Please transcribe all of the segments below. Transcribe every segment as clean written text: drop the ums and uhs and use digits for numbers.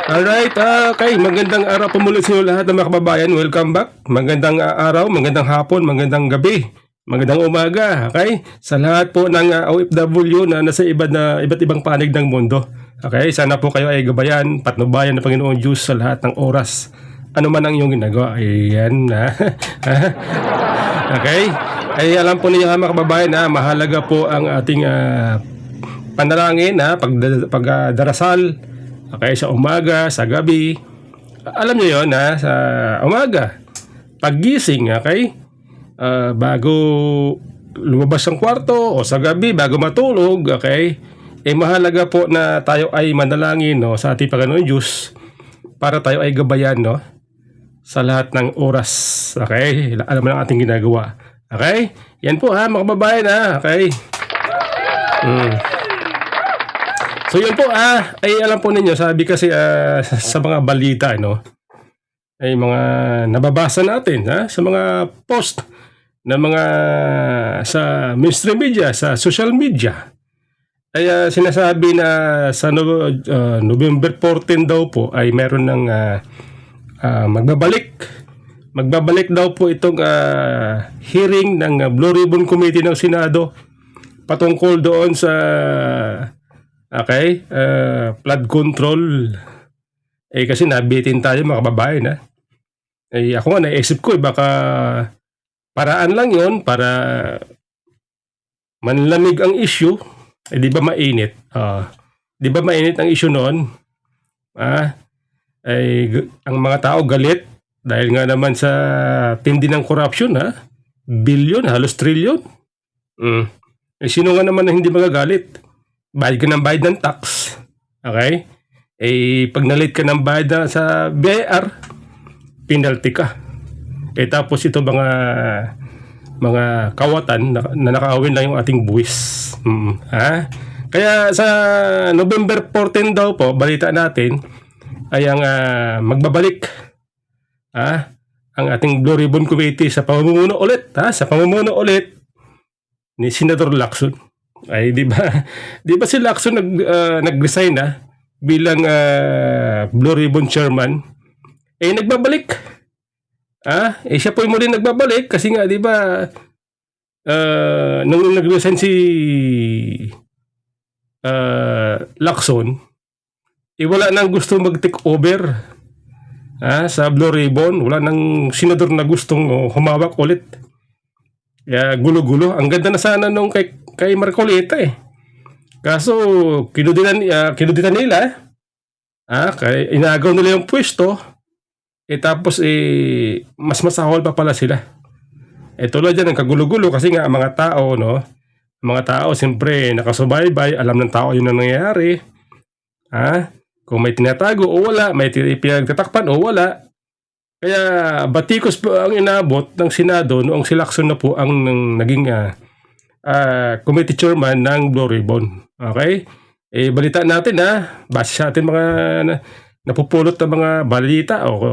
Alright, okay. Magandang araw po muli sa inyo lahat ng mga kababayan. Welcome back. Magandang araw, magandang hapon, magandang gabi, magandang umaga. Okay? Sa lahat po ng OFW na nasa iba't ibang panig ng mundo. Okay? Sana po kayo ay gabayan, patnubayan ng Panginoon Diyos sa lahat ng oras. Ano man ang iyong ginagawa. Ayan na. Okay? Ay alam po niyo mga kababayan na mahalaga po ang ating panalangin, pagdarasal. Okay, sa umaga, sa gabi. Alam niyo yon sa umaga. Paggising, okay? Bago lumabas ng kwarto o sa gabi, bago matulog, okay? Mahalaga po na tayo ay manalangin, no, sa ating Panginoon Diyos para tayo ay gabayan, no, sa lahat ng oras. Okay? Alam mo ang ating ginagawa. Okay? Yan po mga kababayan okay? So yun po ay alam po ninyo, sabi kasi sa mga balita, no, ay mga nababasa natin sa mga post na mga sa mainstream media, sa social media, ay sinasabi na sa November 14 daw po ay meron ng magbabalik daw po itong hearing ng Blue Ribbon Committee ng Senado patungkol doon sa flood control. Kasi nabitin tayo mga kababayan ako nga naisip ko baka paraan lang yon para manlamig ang issue. Di ba mainit? Di ba mainit ang issue noon? Ang mga tao galit dahil nga naman sa tindi ng corruption, billion, halos trillion. Sino nga naman na hindi magagalit? Bayad ka ng bayad ng tax. Okay? Pag nalit ka ng bayad sa BIR, penalty ka. Tapos ito mga kawatan na nakawin lang yung ating buwis. Kaya sa November 14 daw po, balita natin, ay ang magbabalik ang ating Blue Ribbon Committee sa pamumuno ulit. Sa pamumuno ulit ni Senator Lacson. Di ba si Lacson nag-resign bilang Blue Ribbon Chairman? Nagbabalik. Siya po muli nagbabalik kasi nga di ba nung nag-resign si Lacson, wala nang gusto mag-take over sa Blue Ribbon. Wala nang senador na gustong humawak ulit. Kaya gulo-gulo. Ang ganda na sana nung kay Marcoleta Kaso kinuditan nila. Kaya inagaw nila yung pwesto. Tapos mas masahol pa pala sila. Tulad yan ang kagulo-gulo kasi nga mga tao, no? Mga tao siyempre nakasubaybay, alam ng tao yun ang nangyayari. Kung may tinatago o wala, may pinagtatakpan o wala. Kaya batikos po ang inabot ng Senado noong si Lacson na po ang naging committee chairman ng Blue Ribbon. Okay? Balita natin base sa ating mga napupulot na mga balita o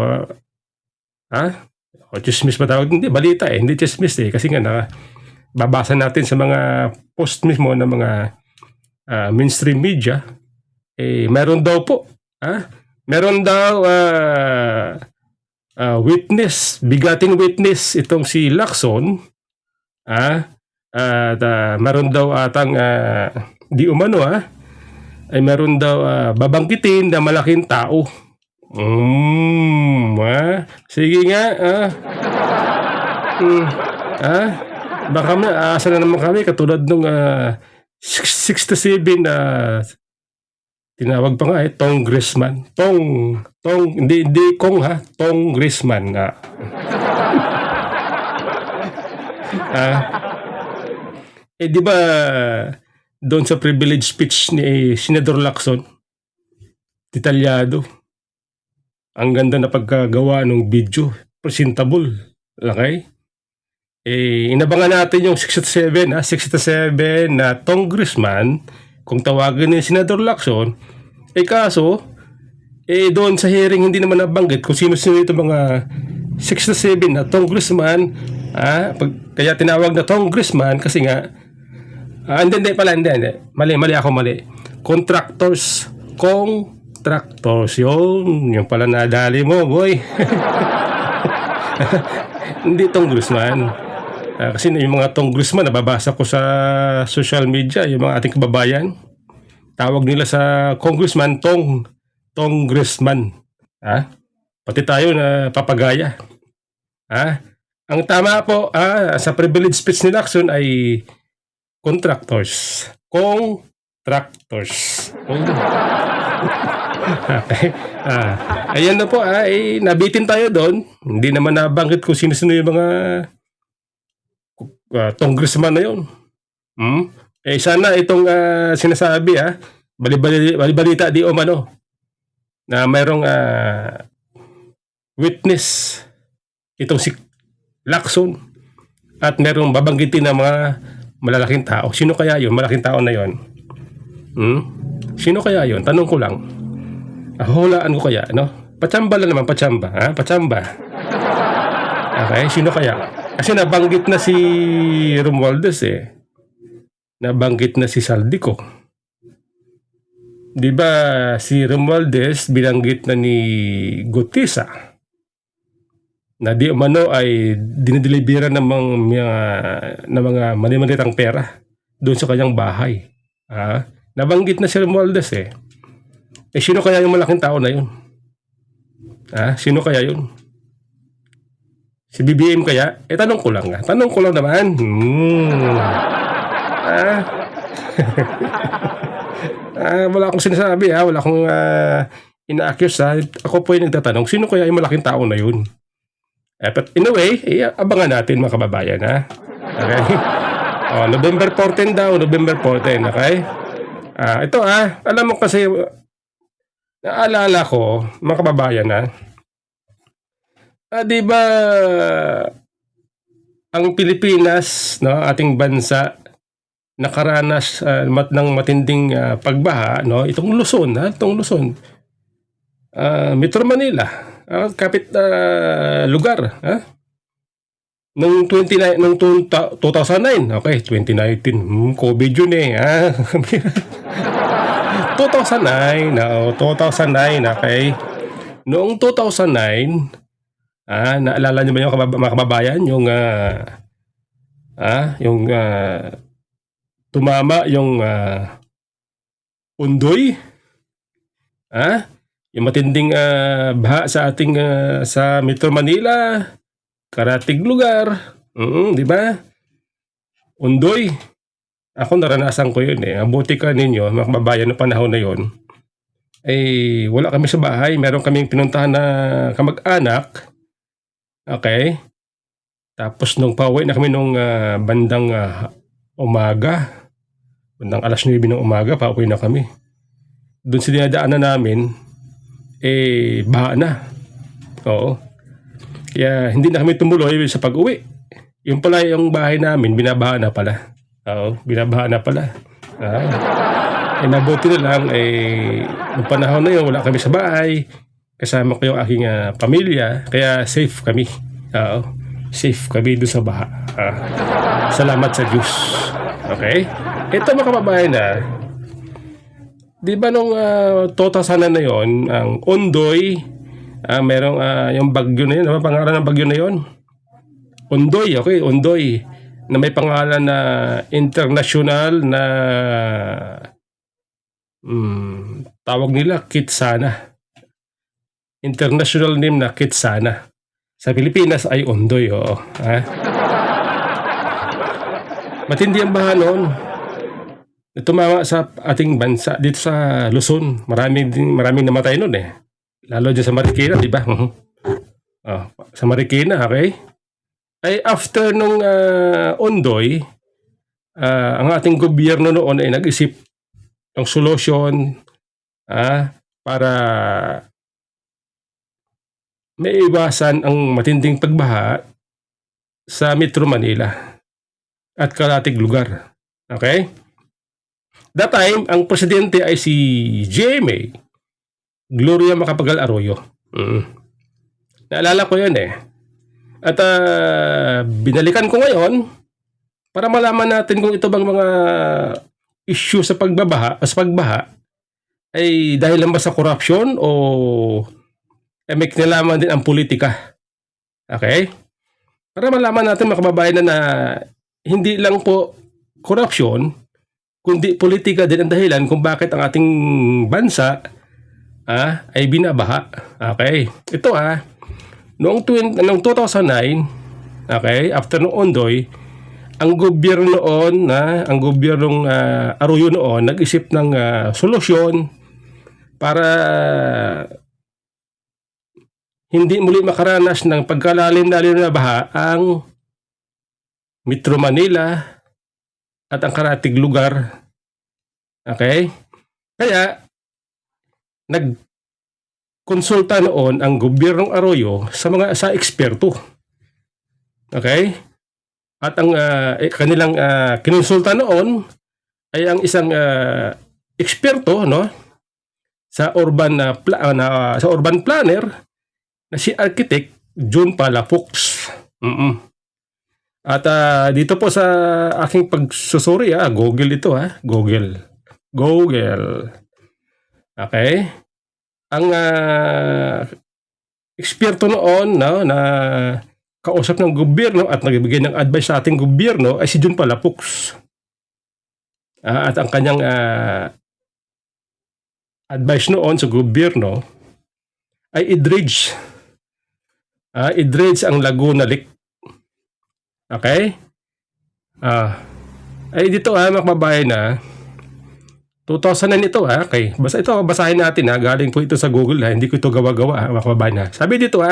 chismis ba tawag? Hindi, balita hindi chismis kasi nga babasa natin sa mga post mismo ng mga mainstream media. Meron daw po meron daw bigating witness itong si Lacson meron daw atang di umano ay meron daw babangkitin na malaking tao. Sige nga baka asa na naman kami katulad nung 67 na tinawag pa nga Congressman. Hindi Kong Congressman di ba doon sa privilege speech ni Senador Lacson, detalyado. Ang ganda na pagkagawa ng video, presentable. Okay? Inabangan natin yung 67 na Congressman kung tawagin ni Senador Lacson. Kaso doon sa hearing hindi naman nabanggit kung sino-sino ito mga 67 na Congressman. Kaya tinawag na Congressman kasi nga hindi. Mali. Contractors. contractors. Yung pala nadali mo, boy. Hindi congressman. Kasi yung mga congressman, nababasa ko sa social media, yung mga ating kababayan, tawag nila sa congressman, congressman. Pati tayo na papagaya. Ang tama po sa privilege speech ni Lacson ay contractors. Contractors. Okay. Ayan na po, nabitin tayo doon. Hindi naman nabanggit kung sino-sino yung mga congressman na yun. Sana itong sinasabi, balibalita di umano, na mayroong witness itong si Lacson at merong babanggitin na mga malalaking tao. Sino kaya yun? Malaking tao na yun. Sino kaya yun? Tanong ko lang. Hulaan ko kaya, no? Patsamba lang naman, patsamba. Patsamba. Okay, sino kaya? Kasi nabanggit na si Romualdez Nabanggit na si Saldico. Di ba si Romualdez binanggit na ni Gutisa na di umano ay dinideliveran ng mga mali-malitang pera doon sa kanyang bahay. Nabanggit na si Romualdez sino kaya yung malaking tao na yun? Sino kaya yun? Si BBM kaya? Tanong ko lang Tanong ko lang naman. Wala akong sinasabi Wala akong ina-accuse Ako po yung nagtatanong, sino kaya yung malaking tao na yun? But in a way, abangan natin mga kababayan Okay? November 14 daw, November 14, okay? Ito alam mo kasi, naalala ko, mga kababayan di ba ang Pilipinas, no, ating bansa, nakaranas ng matinding pagbaha, no? Itong Luzon, Metro Manila, kapit lugar, Nung 2009, okay, 2019, COVID yun 2009, 2009, okay. Noong 2009, naalala niyo ba yung mga kababayan, yung tumama yung Ondoy, yung matinding baha sa ating sa Metro Manila, karatig lugar, di ba? Ondoy. Ako naranasan ko yun Ang buti ka ninyo, mga kababayan, ng panahon na yun, wala kami sa bahay. Meron kaming pinuntahan na kamag-anak. Okay? Tapos nung pauwi na kami nung bandang umaga, bandang alas 9 ng umaga, pauwi na kami. Doon sa dinadaanan namin, baha na. Oo. Kaya hindi na kami tumuloy sa pag-uwi. Yung pala yung bahay namin, binabaha na pala. Oo, binabaha na pala. Nabuti na lang, noong panahon na yun, wala kami sa bahay. Kasama ko yung aking pamilya, kaya safe kami. Safe kami doon sa baha. Salamat sa Diyos. Okay? Ito mga kababayan di ba nung 2000 na yon, ang Ondoy, merong yung bagyo na yun, ano pangalan ng bagyo na yon? Ondoy, okay, Ondoy, na may pangalan na international na tawag nila Kitsana. International name na Kitsana. Sa Pilipinas ay Ondoy, oo. Matindi ang baha noon. Tumama sa ating bansa dito sa Luzon. Maraming namatay noon Lalo dyan sa Marikina, di ba? Sa Marikina, okay? After nung Ondoy, ang ating gobyerno noon ay nag-isip ng solusyon para may iwasan ang matinding pagbaha sa Metro Manila at karatig lugar. Okay? That time, ang presidente ay si GMA, Gloria Macapagal Arroyo. Naalala ko yun At binalikan ko ngayon para malaman natin kung ito bang mga issue sa pagbaha ay dahil lang ba sa corruption o may kinalaman din ang politika? Okay? Para malaman natin mga kababayan na hindi lang po corruption, kundi politika din ang dahilan kung bakit ang ating bansa ay binabaha. Okay? Ito noong 2009, okay, after noong Ondoy, ang gobyerno noon ang gobyernong Arroyo noon nag-isip ng solusyon para hindi muli makaranas ng pagkalalim-lalim na baha ang Metro Manila at ang karatig lugar. Okay? Kaya nagkonsulta noon ang gobyernong Arroyo sa eksperto. Okay? At ang kanilang kinonsulta noon ay ang isang eksperto sa urban planner na si Architect John Palafox. At dito po sa aking pagsusuri, Google ito, Google. Okay? Ang eksperto noon na kausap ng gobyerno at nagbigay ng advice sa ating gobyerno ay si John Palafox. At ang kanyang advice noon sa gobyerno ay i-dredge ang Laguna Lake. Okay? Ay dito mga kababayan 2009 ito okay. Basahin natin galing po ito sa Google hindi ko ito gawa-gawa mga kababayan Sabi dito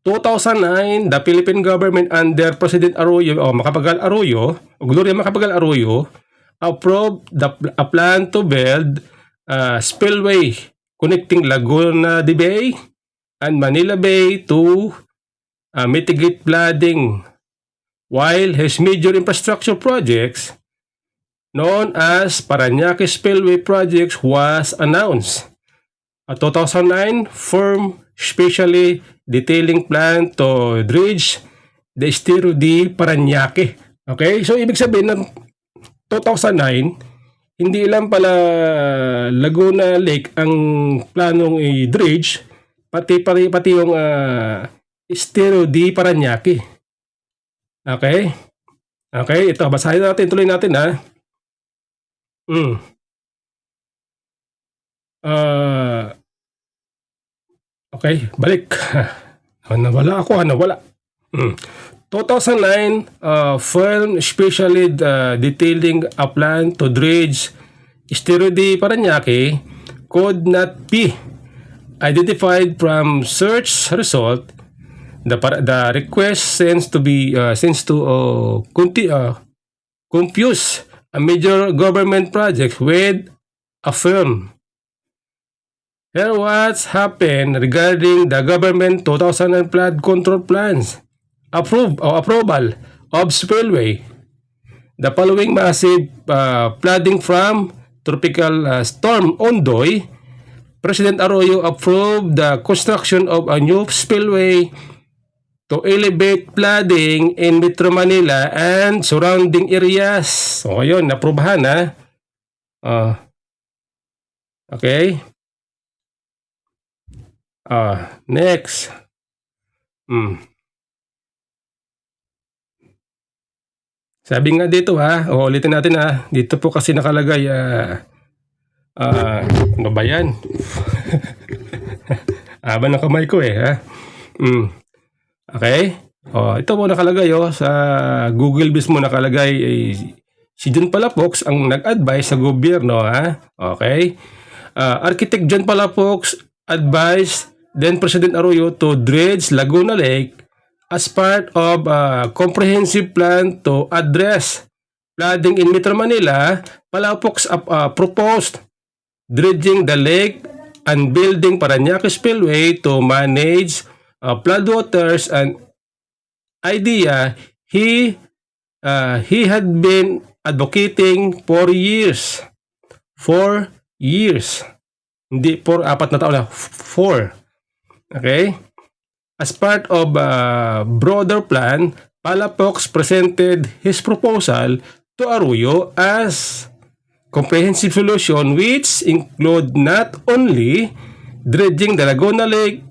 2009, the Philippine government under President Arroyo Macapagal Arroyo Gloria Macapagal Arroyo approved a plan to build spillway connecting Laguna de Bay and Manila Bay to mitigate flooding, while his major infrastructure projects known as Parañaque Spillway Projects was announced. A 2009 firm specially detailing plan to dredge the Estero de Parañaque. Okay? So, ibig sabihin ng 2009, hindi lang pala Laguna Lake ang planong i-dredge, pati yung Estero de Parañaque. Okay? Okay, ito. Basahin natin. Tuloy natin, okay, balik. Nawala ako, nawala. 2009, firm specially detailing a plan to dredge Estero de Parañaque could not be identified from search result. The request seems to confuse a major government project with a firm. Here what's happened regarding the government 2000 flood control plans approval of spillway. The following massive flooding from tropical storm Ondoy, President Arroyo approved the construction of a new spillway to elevate flooding in Metro Manila and surrounding areas. So, ayun, naprobahan okay. Next. Sabi nga dito ulitin natin dito po kasi nakalagay ano ba yan? Aba ng kamay ko Okay? Ito po nakalagay sa Google mismo nakalagay si John Palafox ang nag-advise sa gobyerno Okay? Architect John Palafox advised then President Arroyo to dredge Laguna Lake as part of a comprehensive plan to address flooding in Metro Manila. Palafox proposed dredging the lake and building Parañaque Spillway to manage floodwaters, an idea he had been advocating for years. 4 years. Hindi 4 na taon 4. Okay? As part of a broader plan, Palafox presented his proposal to Arroyo as comprehensive solution which include not only dredging the Laguna Lake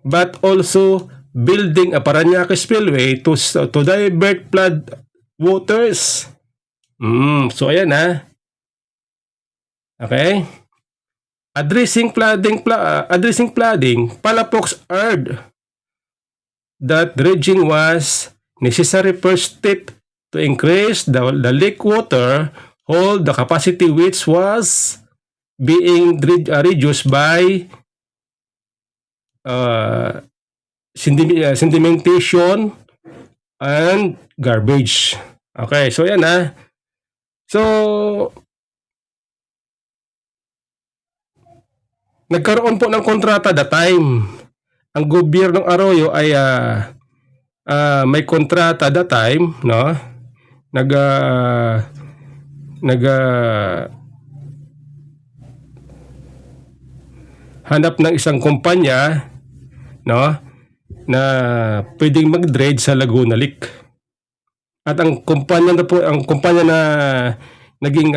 but also building a Parañaque Spillway to divert flood waters. So ayan na. Okay? Addressing flooding, Palafox urged that dredging was necessary first step to increase the lake water hold the capacity which was being reduced by sedimentation and garbage. Okay, so yan na. So, nagkaroon po ng kontrata that time. Ang gobyernong Arroyo ay may kontrata that time, no? Hanap ng isang kumpanya, no, na pwedeng mag-dredge sa Laguna Lake. At ang kumpanya na naging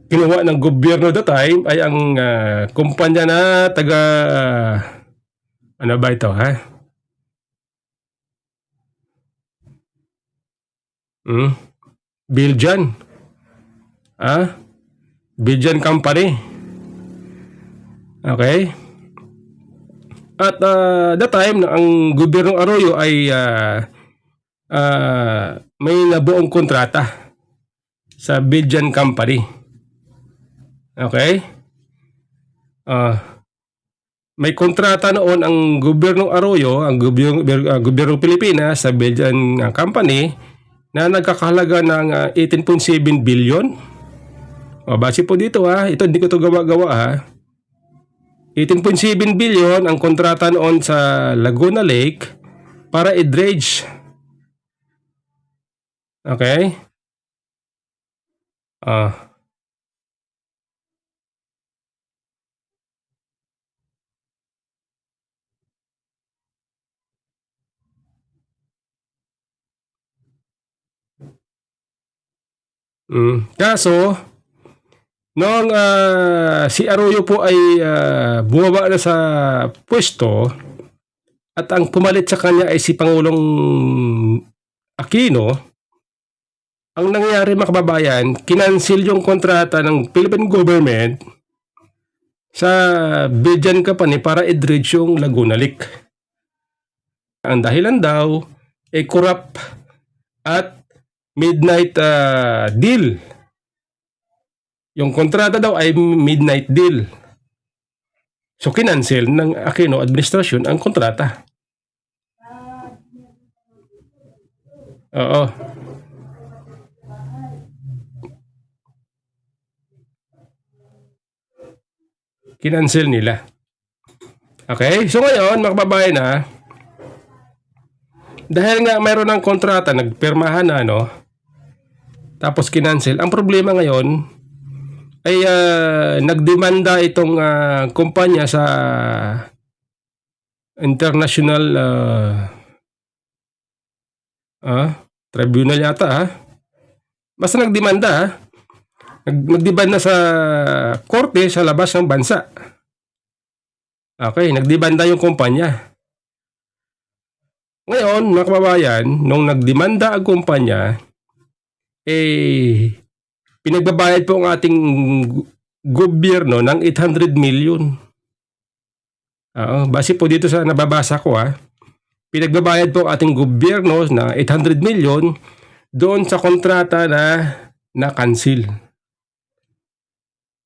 kinuha ng gobyerno that time ay ang kumpanya na taga ano ba ito, ha? Belgian. Belgian company. Okay? At that time ang gobyernong Arroyo ay may nabuong kontrata sa Belgian company. Okay? May kontrata noon ang gobyernong Arroyo, ang gobyernong Pilipinas sa Belgian company na nagkakahalaga ng 18.7 billion. Base po dito, ha. Ito hindi ko to gawa-gawa, ha. 18.7 billion ang kontrata noon sa Laguna Lake para i-dredge. Okay? Kaso, noong si Arroyo po ay bumaba na sa pwesto at ang pumalit sa kanya ay si Pangulong Aquino, ang nangyari mga kababayan, kinansil yung kontrata ng Philippine government sa Belgian company para i-dredge yung Laguna Lake. Ang dahilan daw ay corrupt at midnight deal. Yung kontrata daw ay midnight deal. So kinansel ng Aquino administration ang kontrata. Oo. Kinansel nila. Okay? So ngayon, mga kababayan, dahil nga mayroon ng kontrata, nagpirmahan na, no? Tapos kinansel. Ang problema ngayon ay nagdemanda itong kumpanya sa international tribunal yata, basta nagdemanda, nagdemanda sa korte sa labas ng bansa. Okay, nagdemanda yung kumpanya. Ngayon, mga kababayan, nung nagdemanda ang kumpanya, pinagbabayad po ang ating gobyerno ng 800 million. Base po dito sa nababasa ko, pinagbabayad po ang ating gobyerno na 800 million doon sa kontrata na cancel.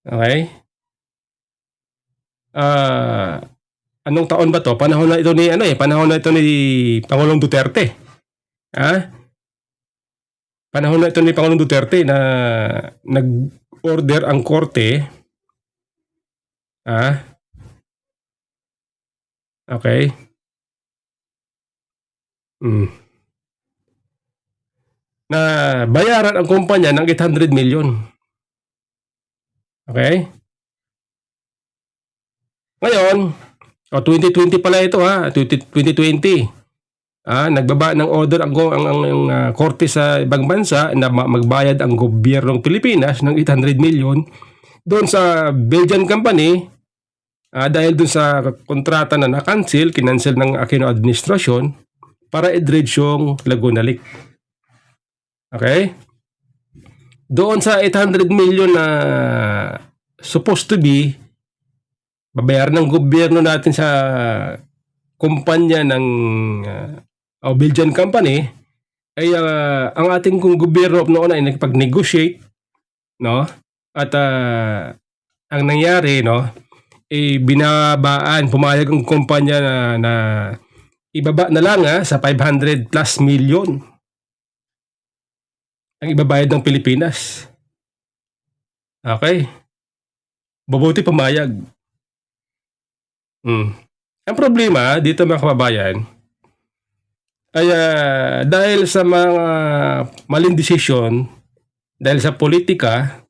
Okay? Anong taon ba to? Panahon na ito ni Pangulong Duterte. Panahon na ito ni Pangulong Duterte na nag-order ang korte. Okay. Na bayaran ang kumpanya ng 800 million. Okay? Ngayon, 2020 pala ito, 2020. Nagbaba ng order ang korte sa ibang bansa na magbayad ang gobyernong Pilipinas ng 800 million doon sa Belgian company dahil doon sa kontrata na na-cancel, kinancel ng Aquino administrasyon para i-dredge yung Laguna Lake. Okay? Doon sa 800 million na supposed to be babayaran ng gobyerno natin sa kumpanya ng Belgian company, ay ang ating gobyerno noon ay nagpag-negotiate, no? At ang nangyari, no, binabaan, pumayag ang kumpanya na ibaba na lang sa 500 plus million ang ibabayad ng Pilipinas. Okay? Mabuti pumayag. Ang problema dito mga kababayan ay dahil sa mga maling desisyon, dahil sa politika,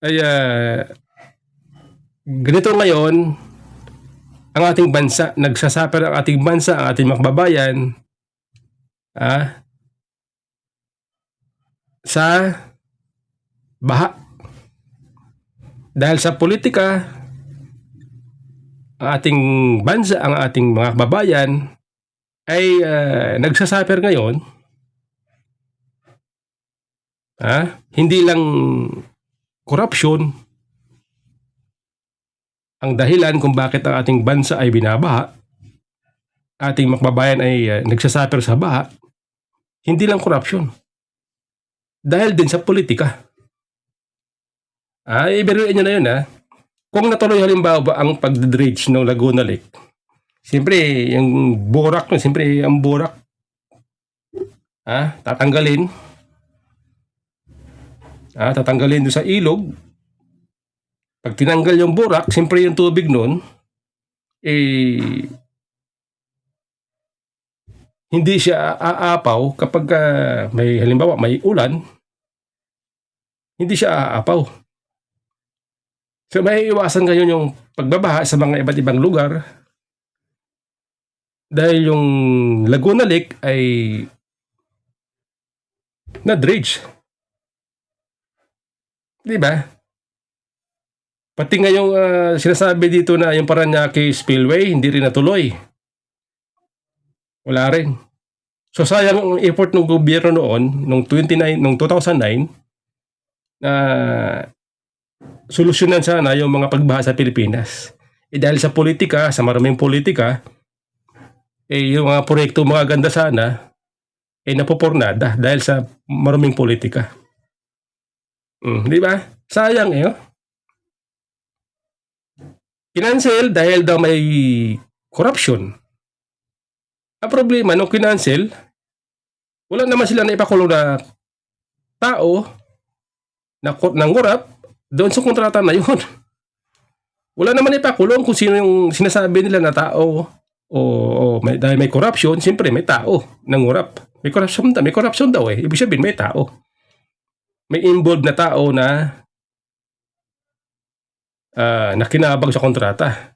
ay ganito ngayon ang ating bansa, nagsasuffer ang ating bansa, ang ating mga kababayan sa baha. Dahil sa politika, ang ating bansa, ang ating mga kababayan ay nagsasuffer ngayon. Hindi lang corruption ang dahilan kung bakit ang ating bansa ay binabaha, ating mga kababayan ay nagsasuffer sa baha. Hindi lang corruption. Dahil din sa politika. Ibiruin nyo na yun Kung natuloy halimbawa ang pag-dredge ng Laguna Lake, siyempre, yung burak, siyempre, ang burak, tatanggalin. Tatanggalin doon sa ilog. Pag tinanggal yung burak, siyempre yung tubig nun, hindi siya aapaw kapag may, halimbawa, may ulan, hindi siya aapaw. So, may iwasan ngayon yung pagbabaha sa mga iba't ibang lugar dahil yung Laguna Lake ay na-dredge. Diba? Pati nga yung sinasabi dito na yung Parañaque Spillway, hindi rin natuloy. Wala rin. So, sayang ang effort ng gobyerno noon, noong 2009, na solusyonan sana yung mga pagbaha sa Pilipinas. Dahil sa politika, sa maraming politika, yung mga proyekto mga ganda sana, napopornada dahil sa maraming politika. Di ba? Sayang Kinancel dahil daw may corruption. Ang problema, nung kinancel, wala naman sila na ipakulong na tao na corrupt doon sa kontrata na yun. Wala naman ipakulong kung sino yung sinasabi nila na tao dahil may corruption, siyempre may tao nangurap. May corruption daw Ibig sabihin may tao. May involved na tao na nakinabang sa kontrata.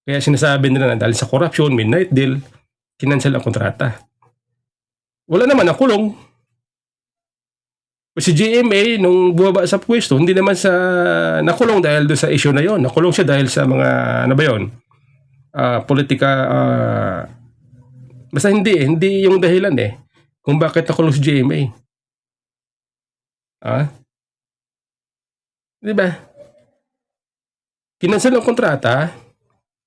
Kaya sinasabi nila na dahil sa corruption, midnight deal, kinancel ang kontrata. Wala naman nakulong. Si GMA, nung bumaba sa pwesto, hindi naman sa nakulong dahil doon sa issue na yon. Nakulong siya dahil sa mga, politika, basta hindi yung dahilan kung bakit nakulong si GMA. Diba? Kinansel ang kontrata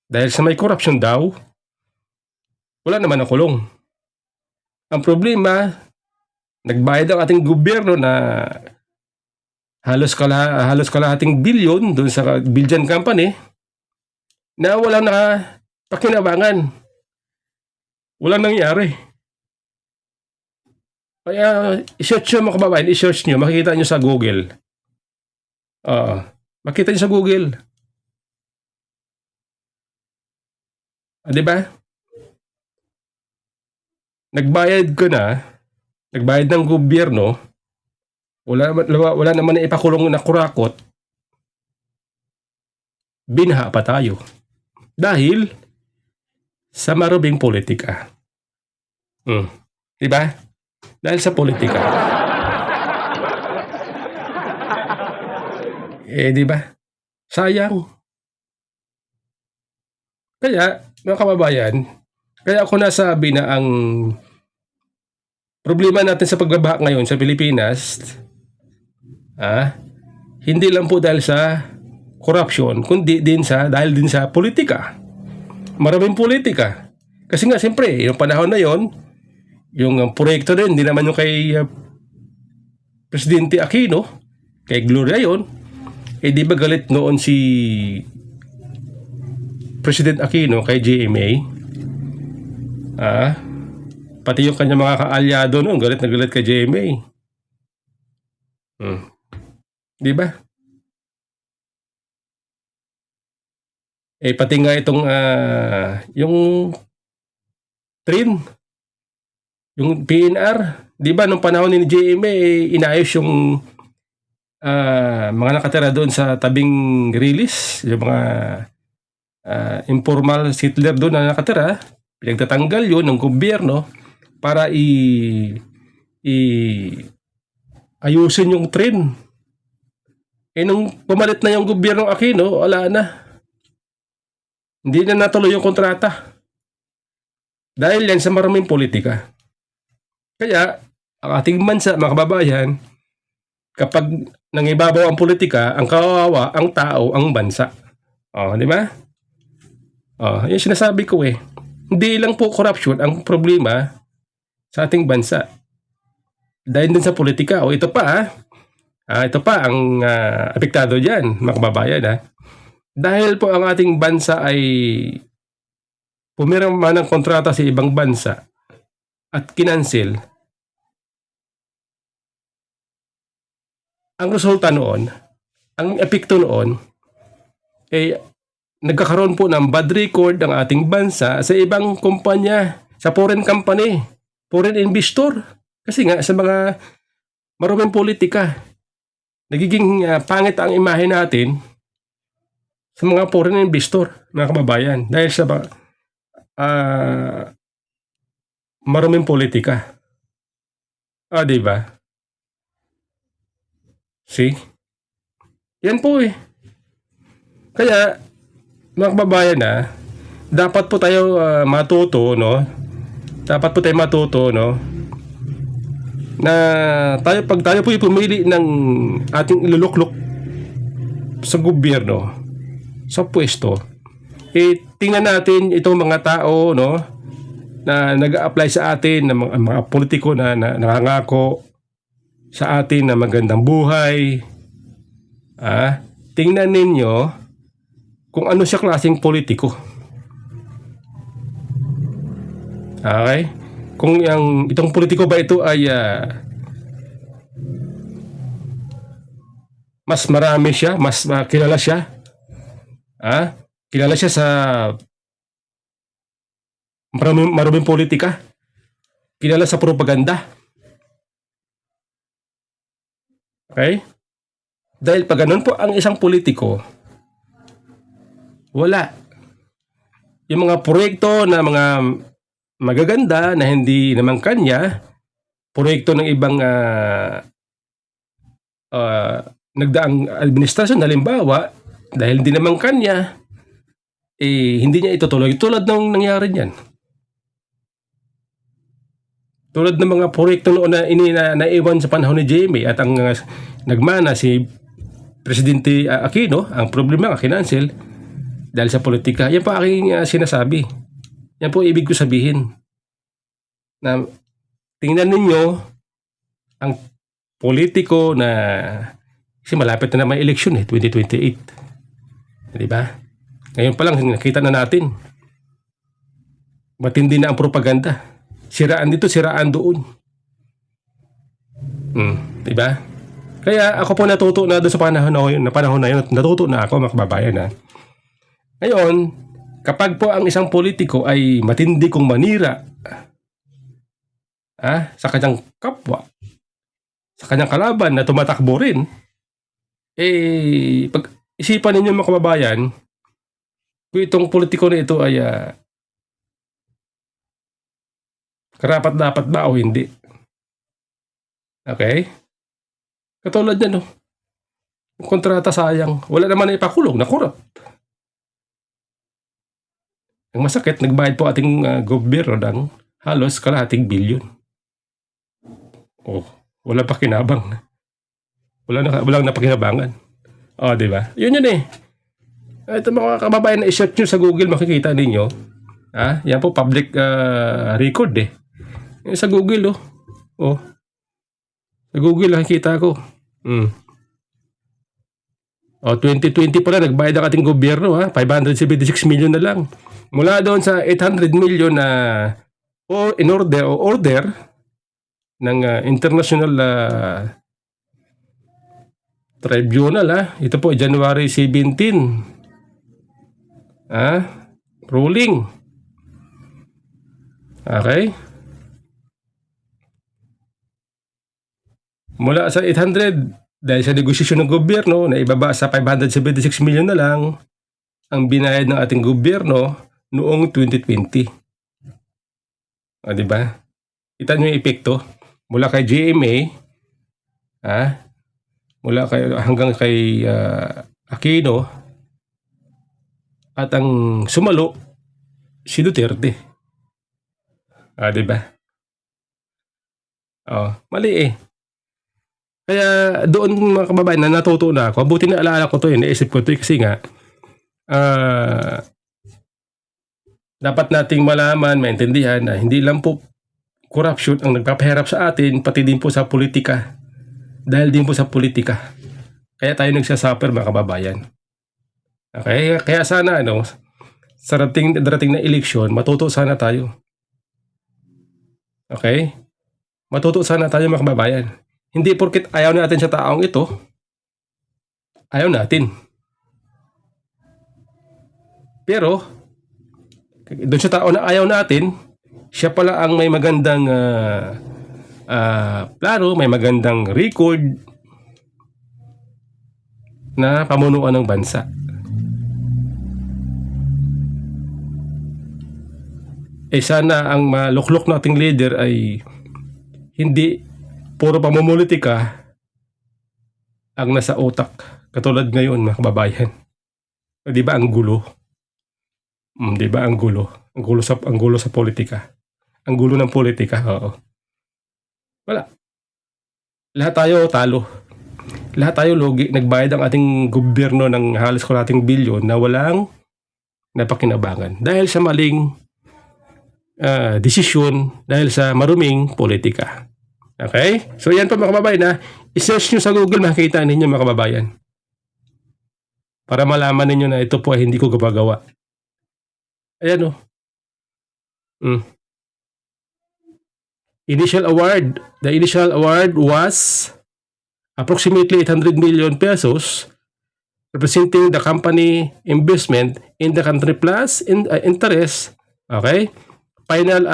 dahil sa may corruption daw, wala naman nakulong. Ang problema, nagbayad ang ating gobyerno na halos kalahating bilyon doon sa Belgian company na walang pakinabangan. Walang nangyari. Kaya i-search nyo mga kababayan, i-search nyo, makikita nyo sa Google. Makita nyo sa Google. Diba? Nagbayad ng gobyerno, wala naman na ipakulong na kurakot, binaha pa tayo. Dahil sa marubing politika. Hmm. Di ba? Dahil sa politika. Di ba? Sayang. Kaya, mga kababayan, kaya ako nasabi na ang problema natin sa pagbabaha ngayon sa Pilipinas, hindi lang po dahil sa corruption, kundi dahil din sa politika. Maraming politika. Kasi nga, siyempre, yung panahon na yon, yung proyekto din, hindi naman yung kay Presidente Aquino, kay Gloria yon, di ba galit noon si President Aquino kay GMA? Pati yung kanya mga kaalyado noon, galit na galit kay GMA. Di ba? Pati nga itong yung train, yung PNR, di ba nung panahon ni GMA, inayos yung mga nakatira doon sa tabing release, yung mga informal settler doon na nakatira, pinagtatanggal yun ng gobyerno para ayusin yung train. Nung pumalit na yung gobyerno ng Aquino, wala na. Hindi na natuloy yung kontrata. Dahil yan sa maraming politika. Kaya, ang ating bansa, mga kababayan, kapag nangibabaw ang politika, ang kawawa, ang tao, ang bansa. Di ba? Yung sinasabi ko Hindi lang po corruption ang problema sa ating bansa. Dahil din sa politika. Ito pa ito pa ang apektado dyan, mga kababayan. Dahil po ang ating bansa ay pumirma ng kontrata sa ibang bansa at kinansil, ang resulta noon, ang epekto noon, nagkakaroon po ng bad record ang ating bansa sa ibang kumpanya, sa foreign company, foreign investor. Kasi nga sa mga maruming politika, nagiging pangit ang imahe natin sa mga foreign investor, mga kababayan, dahil sa maruming politika. Di ba? See? Yan po Kaya, mga kababayan dapat po tayo matuto, no? Dapat po tayo matuto, no? Na pag tayo po pumili ng ating iluluklok sa gobyerno, sa pwesto, tingnan natin itong mga tao, no, na nag-a-apply sa atin, ng mga politiko na nangangako sa atin na magandang buhay. Tingnan ninyo kung ano siya klaseng politiko. Okay? Kung itong politiko ba ito ay mas marami siya, mas kilala siya. Kilala siya sa maruming politika. Kilala sa propaganda. Okay? Dahil pag ganun po ang isang politiko, wala. Yung mga proyekto na mga magaganda na hindi naman kanya, proyekto ng ibang nagdaang administrasyon, halimbawa, dahil hindi naman kanya, hindi niya itutuloy. Tulad ng nangyari niyan. Tulad ng mga proyekto noon na naiwan sa panahon ni Jamie at ang nagmana si Presidente Aquino, ang problema kinancel dahil sa politika. Yan po aking sinasabi. Yan po ibig ko sabihin. Na tingnan ninyo ang politiko na kasi malapit na naman eleksyon 2028. Di ba? Ngayon pa lang nakita na natin. Matindi na ang propaganda. Siraan dito, siraan doon. Di ba? Kaya ako po natuto na doon sa panahon na yun, natuto na ako, mga kababayan. Ngayon, kapag po ang isang politiko ay matindi kong manira sa kanyang kapwa, sa kanyang kalaban na tumatakbo rin, pag isipan ninyo, mga kababayan, kung itong politiko na ito ay Karapat-dapat ba o hindi? Okay? Katulad yan, no? Yung kontrata sayang. Wala naman na ipakulong, nakurap. Ang masakit, nagbayad po ating gobyerno ng halos kalahating bilyon. Oh, wala pa kinabang. Walang napakinabangan. Oh, di ba? Yun eh. Ito mga kababayan, na i-search nyo sa Google, makikita ninyo. Yan po, public record eh. Sa Google, oh. Oh. Sa Google, nakikita ko. O, 2020 pa na, nagbayad ang ating gobyerno, 576 million na lang. Mula doon sa 800 million na order ng international tribunal, ito po, January 17. Ruling. Okay? Mula sa 800, dahil sa negosasyon ng gobyerno na ibaba sa 576 million na lang ang binayad ng ating gobyerno noong 2020. Di ba? Kita nyo yung epekto. Mula kay GMA, hanggang kay Aquino, at ang sumalo, si Duterte. Di ba? Mali eh. Kaya doon mga kababayan na natuto na ako, buti na alala ko to naisip ko to kasi nga, dapat nating malaman, maintindihan na hindi lang po corruption ang nagpapahirap sa atin, pati din po sa politika. Dahil din po sa politika. Kaya tayo nagsasuffer mga kababayan. Okay? Kaya sana sa darating na eleksyon, matuto sana tayo. Okay? Matuto sana tayo mga kababayan. Hindi porket ayaw natin sa taong ito, ayaw natin. Pero, doon sa tao na ayaw natin, siya pala ang may magandang plano, may magandang record na pamunuan ng bansa. Sana ang maluklok nating leader ay hindi puro pamumulitika ang nasa utak. Katulad ngayon mga kababayan. Di ba ang gulo? Di ba ang gulo? Ang gulo sa politika. Ang gulo ng politika, oo. Wala. Lahat tayo talo. Lahat tayo lugi. Nagbayad ang ating gobyerno ng halos kalahating bilyon na walang napakinabangan. Dahil sa maling desisyon, dahil sa maruming politika. Okay? So yan po mga kababayan i-search nyo sa Google, makikita ninyo mga kababayan. Para malaman ninyo na ito po ay hindi ko gumagawa. Ayan Initial award. The initial award was approximately 800 million pesos, representing the company investment in the country plus interest. Okay? Final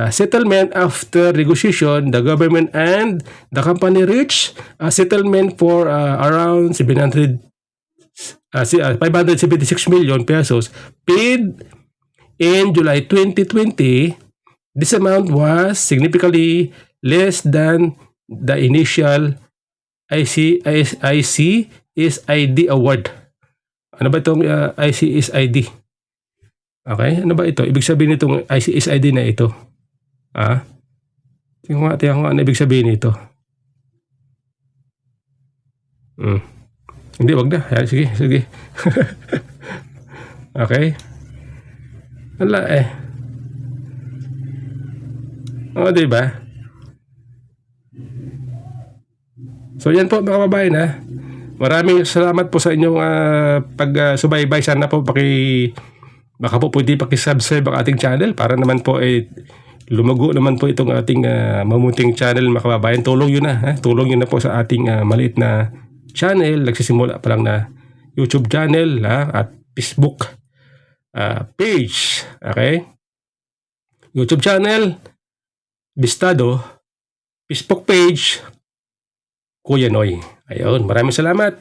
settlement after negotiation, the government and the company reached a settlement for around 576 million pesos paid in July 2020. This amount was significantly less than the initial ICSID award. Ano ba itong ICSID? Okay, ano ba ito? Ibig sabihin nitong ICSID na ito. Tingnan ko nga ano ibig sabihin nito. Hindi, wag na. Sige. Okay. Wala diba? So yan po mga kababayan Maraming salamat po sa inyong pag-subaybay. Sana po baka po pwede pakisubscribe ang ating channel para naman po lumago naman po itong ating mamunting channel mga kababayan. Tulong yun na po sa ating maliit na channel. Nagsisimula pa lang na YouTube channel at Facebook page. Okay? YouTube channel Bistado, Facebook page Kuya Noy. Ayun, maraming salamat.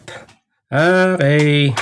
Okay.